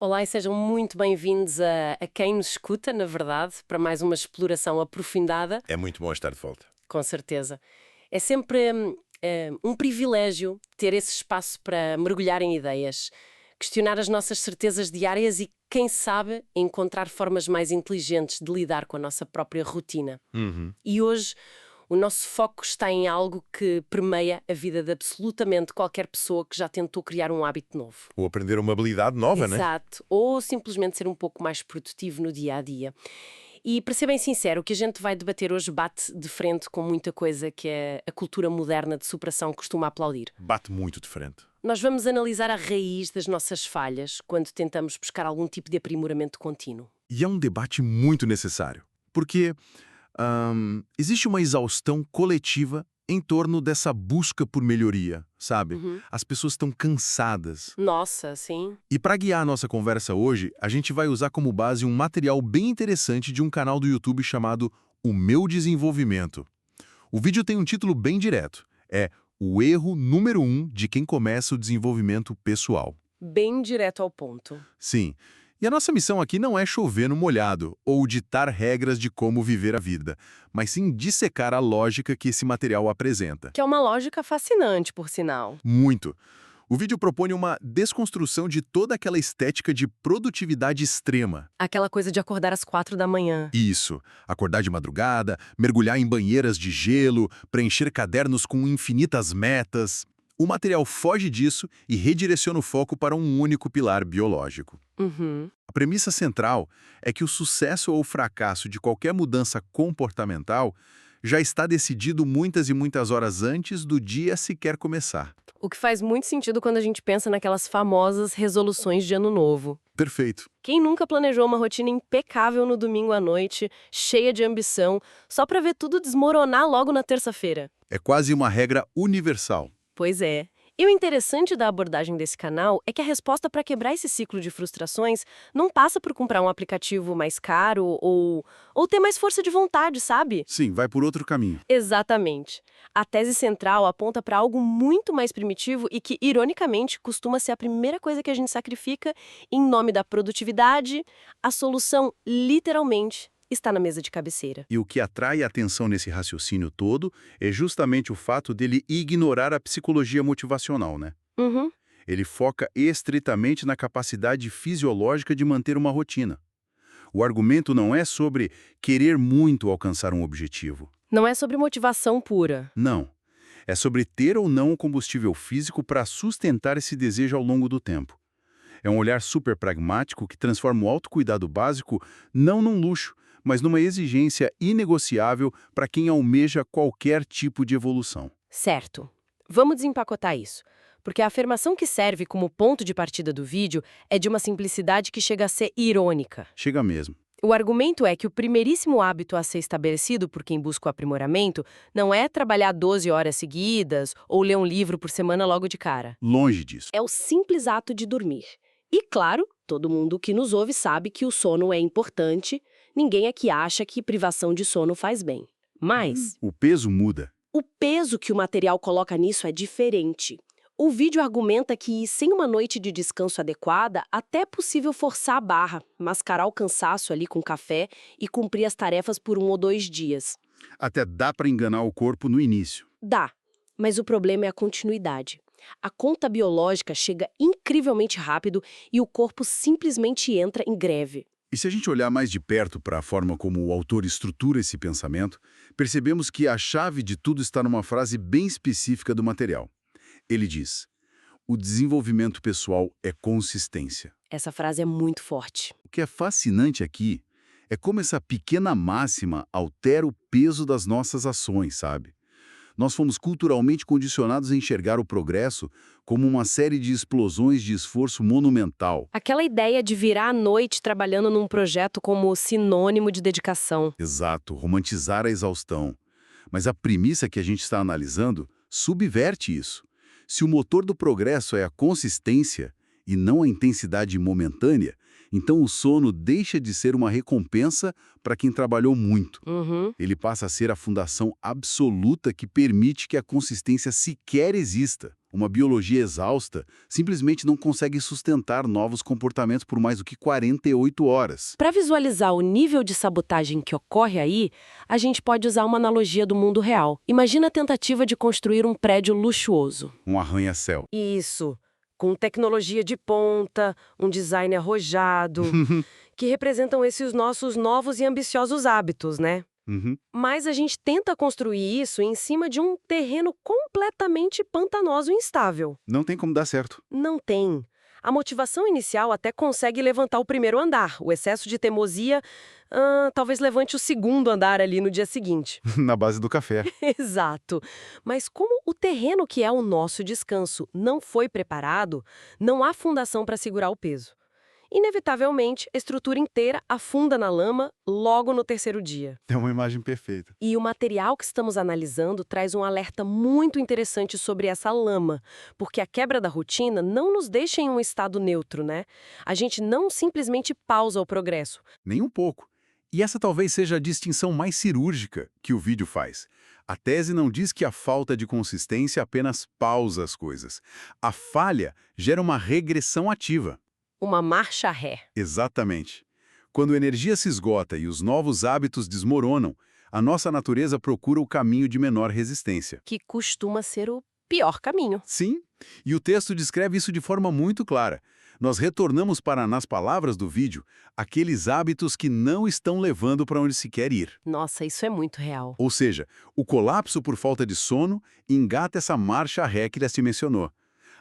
Olá e sejam muito bem-vindos a quem nos escuta, na verdade, para mais uma exploração aprofundada, É muito bom estar de volta. com certeza. É sempre um privilégio ter esse espaço para mergulhar em ideias, questionar as nossas certezas diárias e, quem sabe, encontrar formas mais inteligentes de lidar com a nossa própria rotina. E hoje o nosso foco está em algo que permeia a vida de absolutamente qualquer pessoa que já tentou criar um hábito novo. Ou aprender uma habilidade nova, né? Exato. Ou simplesmente ser um pouco mais produtivo no dia a dia. E, para ser bem sincero, o que a gente vai debater hoje bate de frente com muita coisa que a cultura moderna de superação costuma aplaudir. Bate muito de frente. Nós vamos analisar a raiz das nossas falhas quando tentamos buscar algum tipo de aprimoramento contínuo. E é um debate muito necessário, porque existe uma exaustão coletiva em torno dessa busca por melhoria, sabe? As pessoas estão cansadas. Nossa, sim. E para guiar a nossa conversa hoje, a gente vai usar como base um material bem interessante de um canal do YouTube chamado O Meu Desenvolvimento. O vídeo tem um título bem direto, é O Erro Número 1 de quem começa o desenvolvimento pessoal. Bem direto ao ponto. Sim. E a nossa missão aqui não é chover no molhado ou ditar regras de como viver a vida, mas sim dissecar a lógica que esse material apresenta. Que é uma lógica fascinante, por sinal. Muito. O vídeo propõe uma desconstrução de toda aquela estética de produtividade extrema. Aquela coisa de acordar às 4 da manhã. Isso, acordar de madrugada, mergulhar em banheiras de gelo, preencher cadernos com infinitas metas. O material foge disso e redireciona o foco para um único pilar biológico. A premissa central é que o sucesso ou o fracasso de qualquer mudança comportamental já está decidido muitas e muitas horas antes do dia sequer começar. O que faz muito sentido quando a gente pensa naquelas famosas resoluções de ano novo. Perfeito. Quem nunca planejou uma rotina impecável no domingo à noite, cheia de ambição, só para ver tudo desmoronar logo na terça-feira? É quase uma regra universal. Pois é. E o interessante da abordagem desse canal é que a resposta para quebrar esse ciclo de frustrações não passa por comprar um aplicativo mais caro ou ter mais força de vontade, sabe? Sim, vai por outro caminho. Exatamente. A tese central aponta para algo muito mais primitivo e que, ironicamente, costuma ser a primeira coisa que a gente sacrifica em nome da produtividade. A solução, literalmente, está na mesa de cabeceira. E o que atrai a atenção nesse raciocínio todo é justamente o fato dele ignorar a psicologia motivacional, né? Ele foca estritamente na capacidade fisiológica de manter uma rotina. O argumento não é sobre querer muito alcançar um objetivo. Não é sobre motivação pura. Não. É sobre ter ou não o combustível físico para sustentar esse desejo ao longo do tempo. É um olhar super pragmático que transforma o autocuidado básico não num luxo, mas numa exigência inegociável para quem almeja qualquer tipo de evolução. Certo. Vamos desempacotar isso. Porque a afirmação que serve como ponto de partida do vídeo é de uma simplicidade que chega a ser irônica. Chega mesmo. O argumento é que o primeiríssimo hábito a ser estabelecido por quem busca o aprimoramento não é trabalhar 12 horas seguidas ou ler um livro por semana logo de cara. Longe disso. É o simples ato de dormir. E, claro, todo mundo que nos ouve sabe que o sono é importante. Ninguém aqui acha que privação de sono faz bem. Mas O peso muda. o peso que o material coloca nisso é diferente. O vídeo argumenta que, sem uma noite de descanso adequada, até é possível forçar a barra, mascarar o cansaço ali com café e cumprir as tarefas por 1 ou 2 dias. Até dá para enganar o corpo no início. Dá, mas o problema é a continuidade. A conta biológica chega incrivelmente rápido e o corpo simplesmente entra em greve. E se a gente olhar mais de perto para a forma como o autor estrutura esse pensamento, percebemos que a chave de tudo está numa frase bem específica do material. Ele diz: o desenvolvimento pessoal é consistência. Essa frase é muito forte. O que é fascinante aqui é como essa pequena máxima altera o peso das nossas ações, sabe? Nós fomos culturalmente condicionados a enxergar o progresso como uma série de explosões de esforço monumental. Aquela ideia de virar à noite trabalhando num projeto como sinônimo de dedicação. Exato, romantizar a exaustão. Mas a premissa que a gente está analisando subverte isso. Se o motor do progresso é a consistência, e não a intensidade momentânea, então o sono deixa de ser uma recompensa para quem trabalhou muito. Uhum. Ele passa a ser a fundação absoluta que permite que a consistência sequer exista. Uma biologia exausta simplesmente não consegue sustentar novos comportamentos por mais do que 48 horas. Para visualizar o nível de sabotagem que ocorre aí, a gente pode usar uma analogia do mundo real. Imagina a tentativa de construir um prédio luxuoso. Um arranha-céu. Isso, com tecnologia de ponta, um design arrojado, que representam esses nossos novos e ambiciosos hábitos, né? Uhum. Mas a gente tenta construir isso em cima de um terreno completamente pantanoso e instável. Não tem como dar certo. Não tem. A motivação inicial até consegue levantar o primeiro andar. O excesso de teimosia talvez levante o segundo andar ali no dia seguinte. Na base do café. Exato. Mas como o terreno que é o nosso descanso não foi preparado, não há fundação para segurar o peso. Inevitavelmente, a estrutura inteira afunda na lama logo no terceiro dia. É uma imagem perfeita. E o material que estamos analisando traz um alerta muito interessante sobre essa lama, porque a quebra da rotina não nos deixa em um estado neutro, né? A gente não simplesmente pausa o progresso. Nem um pouco. E essa talvez seja a distinção mais cirúrgica que o vídeo faz. A tese não diz que a falta de consistência apenas pausa as coisas. A falha gera uma regressão ativa. Uma marcha ré. Exatamente. Quando a energia se esgota e os novos hábitos desmoronam, a nossa natureza procura o caminho de menor resistência. Que costuma ser o pior caminho. Sim, e o texto descreve isso de forma muito clara. Nós retornamos para, nas palavras do vídeo, aqueles hábitos que não estão levando para onde se quer ir. Nossa, isso é muito real. Ou seja, o colapso por falta de sono engata essa marcha ré que se mencionou.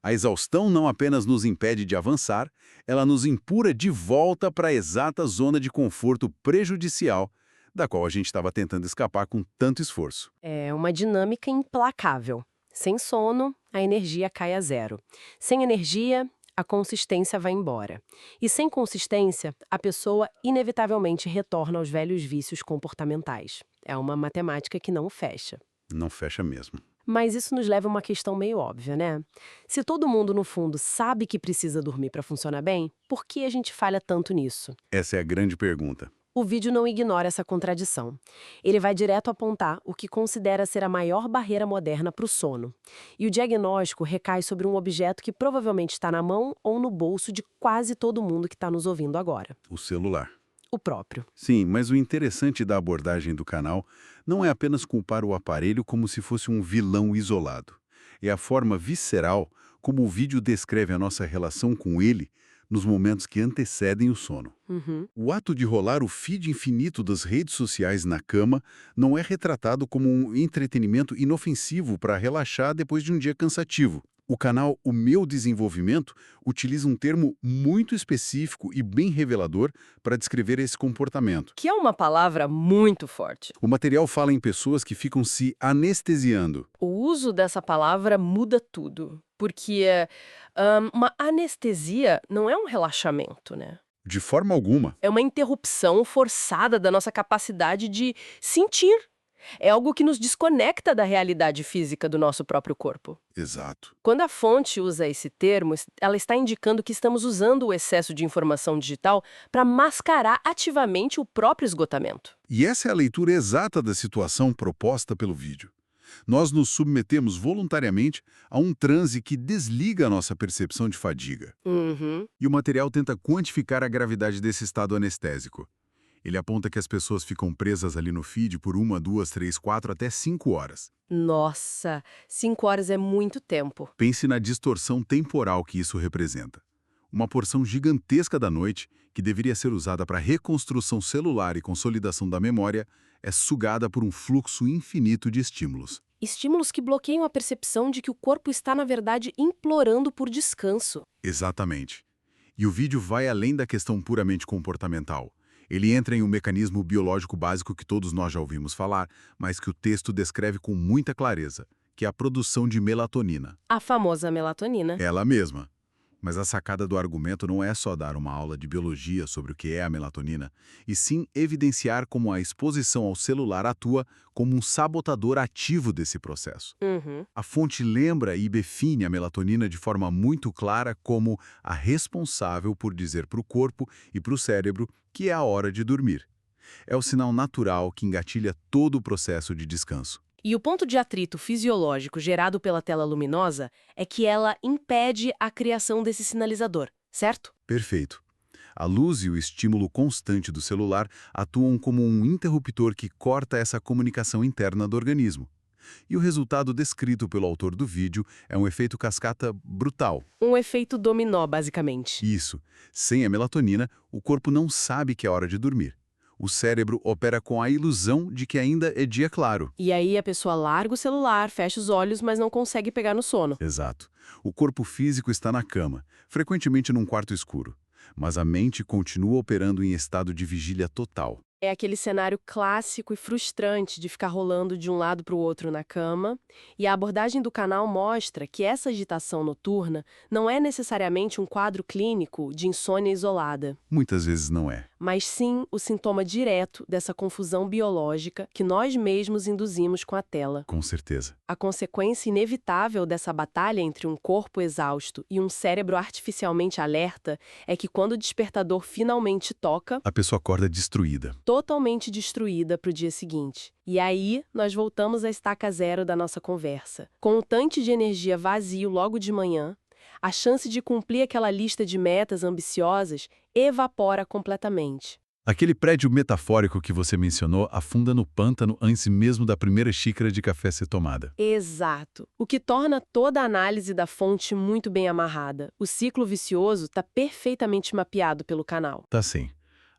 A exaustão não apenas nos impede de avançar, ela nos empurra de volta para a exata zona de conforto prejudicial da qual a gente estava tentando escapar com tanto esforço. É uma dinâmica implacável. Sem sono, a energia cai a zero. Sem energia, a consistência vai embora. E sem consistência, a pessoa inevitavelmente retorna aos velhos vícios comportamentais. É uma matemática que não fecha. Não fecha mesmo. Mas isso nos leva a uma questão meio óbvia, né? Se todo mundo, no fundo, sabe que precisa dormir para funcionar bem, por que a gente falha tanto nisso? Essa é a grande pergunta. O vídeo não ignora essa contradição. Ele vai direto apontar o que considera ser a maior barreira moderna para o sono. E o diagnóstico recai sobre um objeto que provavelmente está na mão ou no bolso de quase todo mundo que está nos ouvindo agora. O celular. O próprio. Sim, mas o interessante da abordagem do canal não é apenas culpar o aparelho como se fosse um vilão isolado. É a forma visceral como o vídeo descreve a nossa relação com ele nos momentos que antecedem o sono. O ato de rolar o feed infinito das redes sociais na cama não é retratado como um entretenimento inofensivo para relaxar depois de um dia cansativo. O canal O Meu Desenvolvimento utiliza um termo muito específico e bem revelador para descrever esse comportamento. Que é uma palavra muito forte. O material fala em pessoas que ficam se anestesiando. O uso dessa palavra muda tudo. Porque uma anestesia não é um relaxamento, né? De forma alguma. É uma interrupção forçada da nossa capacidade de sentir. É algo que nos desconecta da realidade física do nosso próprio corpo. Exato. Quando a fonte usa esse termo, ela está indicando que estamos usando o excesso de informação digital para mascarar ativamente o próprio esgotamento. E essa é a leitura exata da situação proposta pelo vídeo. Nós nos submetemos voluntariamente a um transe que desliga a nossa percepção de fadiga. E o material tenta quantificar a gravidade desse estado anestésico. Ele aponta que as pessoas ficam presas ali no feed por 1, 2, 3, 4, até 5 horas. Nossa, 5 horas é muito tempo. Pense na distorção temporal que isso representa. Uma porção gigantesca da noite, que deveria ser usada para reconstrução celular e consolidação da memória, é sugada por um fluxo infinito de estímulos. Estímulos que bloqueiam a percepção de que o corpo está, na verdade, implorando por descanso. Exatamente. E o vídeo vai além da questão puramente comportamental. Ele entra em um mecanismo biológico básico que todos nós já ouvimos falar, mas que o texto descreve com muita clareza, que é a produção de melatonina. A famosa melatonina. Ela mesma. Mas a sacada do argumento não é só dar uma aula de biologia sobre o que é a melatonina, e sim evidenciar como a exposição ao celular atua como um sabotador ativo desse processo. Uhum. A fonte lembra e define a melatonina de forma muito clara como a responsável por dizer para o corpo e para o cérebro que é a hora de dormir. É o sinal natural que engatilha todo o processo de descanso. E o ponto de atrito fisiológico gerado pela tela luminosa é que ela impede a criação desse sinalizador, certo? Perfeito. A luz e o estímulo constante do celular atuam como um interruptor que corta essa comunicação interna do organismo. E o resultado descrito pelo autor do vídeo é um efeito cascata brutal. Um efeito dominó, basicamente. Isso. Sem a melatonina, o corpo não sabe que é hora de dormir. O cérebro opera com a ilusão de que ainda é dia claro. E aí a pessoa larga o celular, fecha os olhos, mas não consegue pegar no sono. Exato. O corpo físico está na cama, frequentemente num quarto escuro. Mas a mente continua operando em estado de vigília total. É aquele cenário clássico e frustrante de ficar rolando de um lado para o outro na cama, e a abordagem do canal mostra que essa agitação noturna não é necessariamente um quadro clínico de insônia isolada, Muitas vezes não é. mas sim o sintoma direto dessa confusão biológica que nós mesmos induzimos com a tela. Com certeza. A consequência inevitável dessa batalha entre um corpo exausto e um cérebro artificialmente alerta é que quando o despertador finalmente toca, A pessoa acorda destruída. totalmente destruída para o dia seguinte. E aí, nós voltamos à estaca zero da nossa conversa. Com um tanque de energia vazio logo de manhã, a chance de cumprir aquela lista de metas ambiciosas evapora completamente. Aquele prédio metafórico que você mencionou afunda no pântano antes mesmo da primeira xícara de café ser tomada. Exato. O que torna toda a análise da fonte muito bem amarrada. O ciclo vicioso está perfeitamente mapeado pelo canal. Tá sim.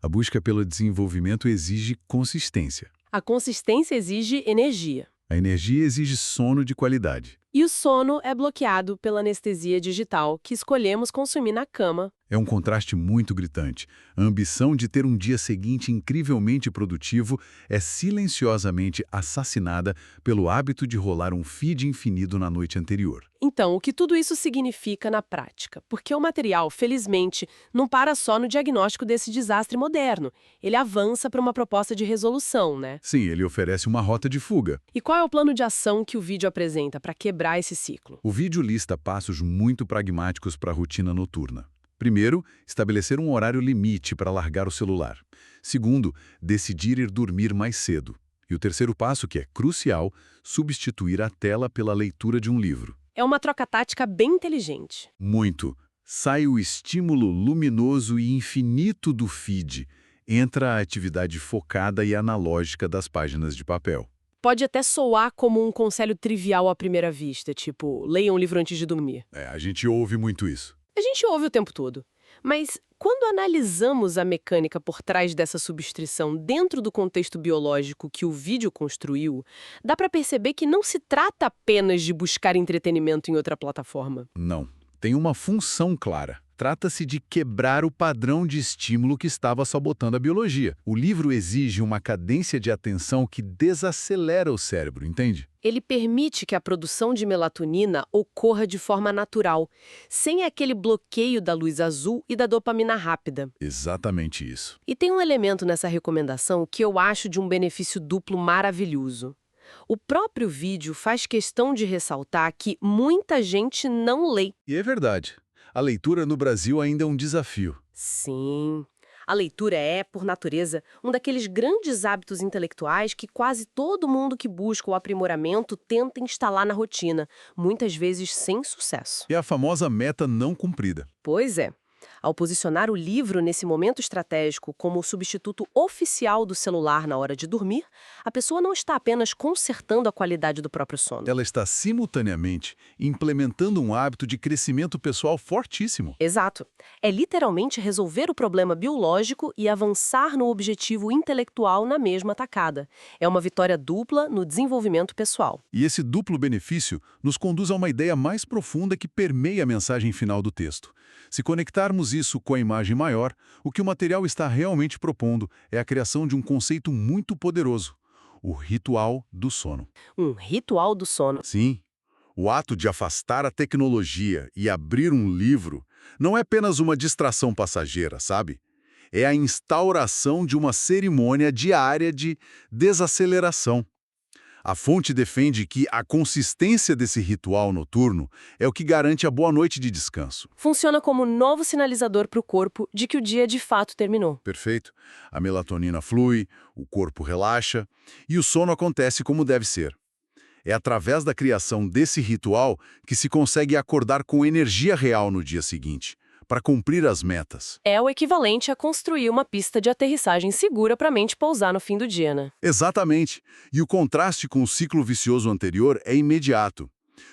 A busca pelo desenvolvimento exige consistência. A consistência exige energia. A energia exige sono de qualidade. E o sono é bloqueado pela anestesia digital que escolhemos consumir na cama. É um contraste muito gritante. A ambição de ter um dia seguinte incrivelmente produtivo é silenciosamente assassinada pelo hábito de rolar um feed infinito na noite anterior. Então, o que tudo isso significa na prática? Porque o material, felizmente, não para só no diagnóstico desse desastre moderno. Ele avança para uma proposta de resolução, né? Sim, ele oferece uma rota de fuga. E qual é o plano de ação que o vídeo apresenta para quebrar esse ciclo? O vídeo lista passos muito pragmáticos para a rotina noturna. Primeiro, estabelecer um horário limite para largar o celular. Segundo, decidir ir dormir mais cedo. E o terceiro passo, que é crucial, substituir a tela pela leitura de um livro. É uma troca tática bem inteligente. Muito. Sai o estímulo luminoso e infinito do feed. Entra a atividade focada e analógica das páginas de papel. Pode até soar como um conselho trivial à primeira vista, tipo, leia um livro antes de dormir. A gente ouve muito isso. A gente ouve o tempo todo. Mas quando analisamos a mecânica por trás dessa substituição dentro do contexto biológico que o vídeo construiu, dá para perceber que não se trata apenas de buscar entretenimento em outra plataforma. Não. Tem uma função clara. Trata-se de quebrar o padrão de estímulo que estava sabotando a biologia. O livro exige uma cadência de atenção que desacelera o cérebro, entende? Ele permite que a produção de melatonina ocorra de forma natural, sem aquele bloqueio da luz azul e da dopamina rápida. Exatamente isso. E tem um elemento nessa recomendação que eu acho de um benefício duplo maravilhoso. O próprio vídeo faz questão de ressaltar que muita gente não lê. E é verdade. A leitura no Brasil ainda é um desafio. Sim, a leitura é, por natureza, um daqueles grandes hábitos intelectuais que quase todo mundo que busca o aprimoramento tenta instalar na rotina, muitas vezes sem sucesso. É a famosa meta não cumprida. Pois é. Ao posicionar o livro nesse momento estratégico como o substituto oficial do celular na hora de dormir, a pessoa não está apenas consertando a qualidade do próprio sono. Ela está simultaneamente implementando um hábito de crescimento pessoal fortíssimo. Exato. É literalmente resolver o problema biológico e avançar no objetivo intelectual na mesma tacada. É uma vitória dupla no desenvolvimento pessoal. E esse duplo benefício nos conduz a uma ideia mais profunda que permeia a mensagem final do texto. Se conectarmos isso com a imagem maior, o que o material está realmente propondo é a criação de um conceito muito poderoso: o ritual do sono. Um ritual do sono. Sim, O ato de afastar a tecnologia e abrir um livro não é apenas uma distração passageira, sabe? É a instauração de uma cerimônia diária de desaceleração. A fonte defende que a consistência desse ritual noturno é o que garante a boa noite de descanso. Funciona como um novo sinalizador para o corpo de que o dia de fato terminou. Perfeito? A melatonina flui, o corpo relaxa e o sono acontece como deve ser. É através da criação desse ritual que se consegue acordar com energia real no dia seguinte, para cumprir as metas. É o equivalente a construir uma pista de aterrissagem segura para a mente pousar no fim do dia, né? Exatamente. E o contraste com o ciclo vicioso anterior é imediato.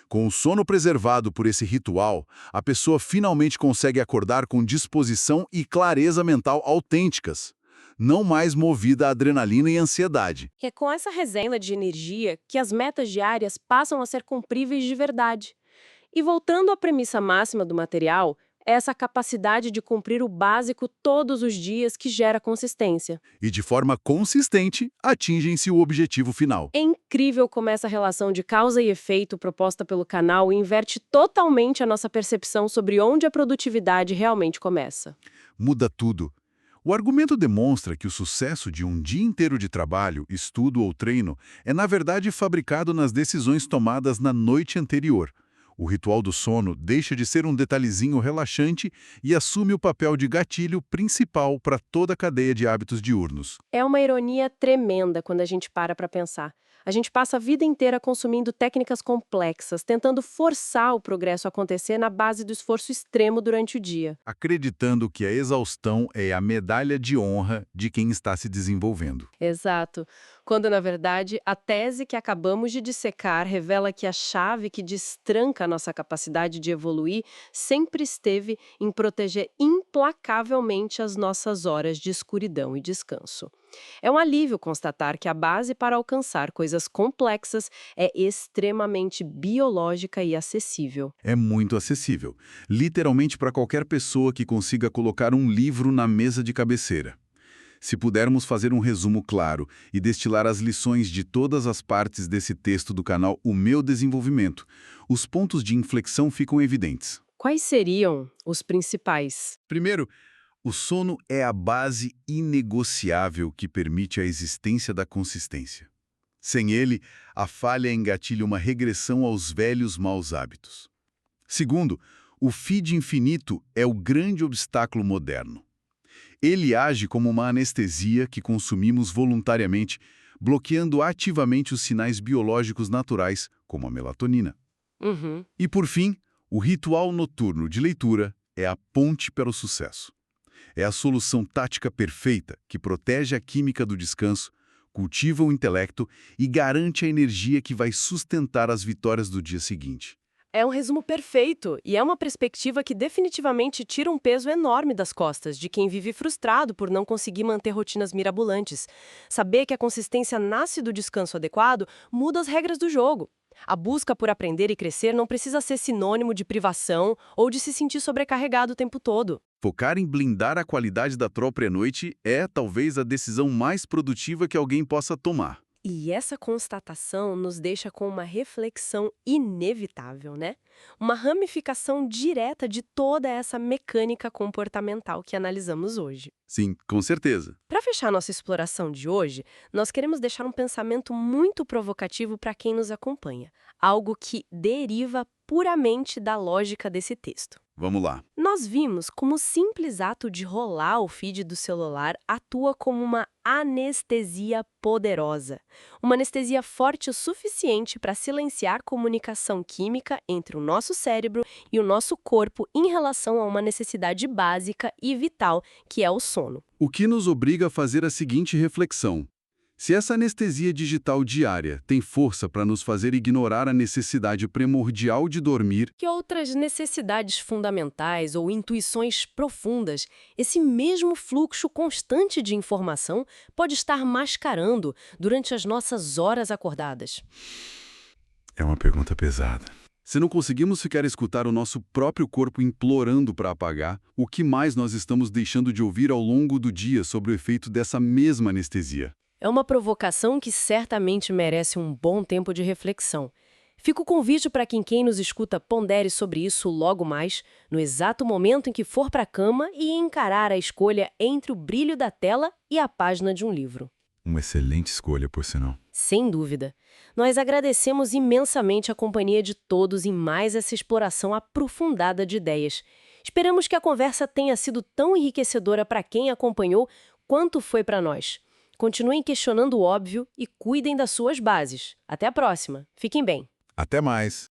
Com o sono preservado por esse ritual, a pessoa finalmente consegue acordar com disposição e clareza mental autênticas, não mais movida a adrenalina e ansiedade. É com essa reserva de energia que as metas diárias passam a ser cumpríveis de verdade. E voltando à premissa máxima do material, é essa capacidade de cumprir o básico todos os dias que gera consistência. E de forma consistente, atingem-se o objetivo final. É incrível como essa relação de causa e efeito proposta pelo canal inverte totalmente a nossa percepção sobre onde a produtividade realmente começa. Muda tudo. O argumento demonstra que o sucesso de um dia inteiro de trabalho, estudo ou treino é, na verdade, fabricado nas decisões tomadas na noite anterior. O ritual do sono deixa de ser um detalhezinho relaxante e assume o papel de gatilho principal para toda a cadeia de hábitos diurnos. É uma ironia tremenda quando a gente para pensar. A gente passa a vida inteira consumindo técnicas complexas, tentando forçar o progresso a acontecer na base do esforço extremo durante o dia. Acreditando que a exaustão é a medalha de honra de quem está se desenvolvendo. Exato. Quando, na verdade, a tese que acabamos de dissecar revela que a chave que destranca a nossa capacidade de evoluir sempre esteve em proteger implacavelmente as nossas horas de escuridão e descanso. É um alívio constatar que a base para alcançar coisas complexas é extremamente biológica e acessível. É muito acessível, literalmente para qualquer pessoa que consiga colocar um livro na mesa de cabeceira. Se pudermos fazer um resumo claro e destilar as lições de todas as partes desse texto do canal O Meu Desenvolvimento, os pontos de inflexão ficam evidentes. Quais seriam os principais? Primeiro, o sono é a base inegociável que permite a existência da consistência. Sem ele, a falha engatilha uma regressão aos velhos maus hábitos. Segundo, o feed infinito é o grande obstáculo moderno. Ele age como uma anestesia que consumimos voluntariamente, bloqueando ativamente os sinais biológicos naturais, como a melatonina. E, por fim, o ritual noturno de leitura é a ponte para o sucesso. É a solução tática perfeita que protege a química do descanso, cultiva o intelecto e garante a energia que vai sustentar as vitórias do dia seguinte. É um resumo perfeito e é uma perspectiva que definitivamente tira um peso enorme das costas de quem vive frustrado por não conseguir manter rotinas mirabolantes. Saber que a consistência nasce do descanso adequado muda as regras do jogo. A busca por aprender e crescer não precisa ser sinônimo de privação ou de se sentir sobrecarregado o tempo todo. Focar em blindar a qualidade da própria noite é, talvez, a decisão mais produtiva que alguém possa tomar. E essa constatação nos deixa com uma reflexão inevitável, né? Uma ramificação direta de toda essa mecânica comportamental que analisamos hoje. Sim, com certeza. Para fechar nossa exploração de hoje, nós queremos deixar um pensamento muito provocativo para quem nos acompanha, algo que deriva puramente da lógica desse texto. Vamos lá. Nós vimos como o simples ato de rolar o feed do celular atua como uma anestesia poderosa. Uma anestesia forte o suficiente para silenciar a comunicação química entre o nosso cérebro e o nosso corpo em relação a uma necessidade básica e vital, que é o sono. O que nos obriga a fazer a seguinte reflexão. Se essa anestesia digital diária tem força para nos fazer ignorar a necessidade primordial de dormir, Que outras necessidades fundamentais ou intuições profundas, esse mesmo fluxo constante de informação pode estar mascarando durante as nossas horas acordadas? é uma pergunta pesada. Se não conseguimos ficar a escutar o nosso próprio corpo implorando para apagar, o que mais nós estamos deixando de ouvir ao longo do dia sobre o efeito dessa mesma anestesia? É uma provocação que certamente merece um bom tempo de reflexão. Fica o convite para quem nos escuta pondere sobre isso logo mais, no exato momento em que for para a cama e encarar a escolha entre o brilho da tela e a página de um livro. Uma excelente escolha, por sinal. Sem dúvida. Nós agradecemos imensamente a companhia de todos em mais essa exploração aprofundada de ideias. Esperamos que a conversa tenha sido tão enriquecedora para quem acompanhou quanto foi para nós. Continuem questionando o óbvio e cuidem das suas bases. Até a próxima. Fiquem bem. Até mais!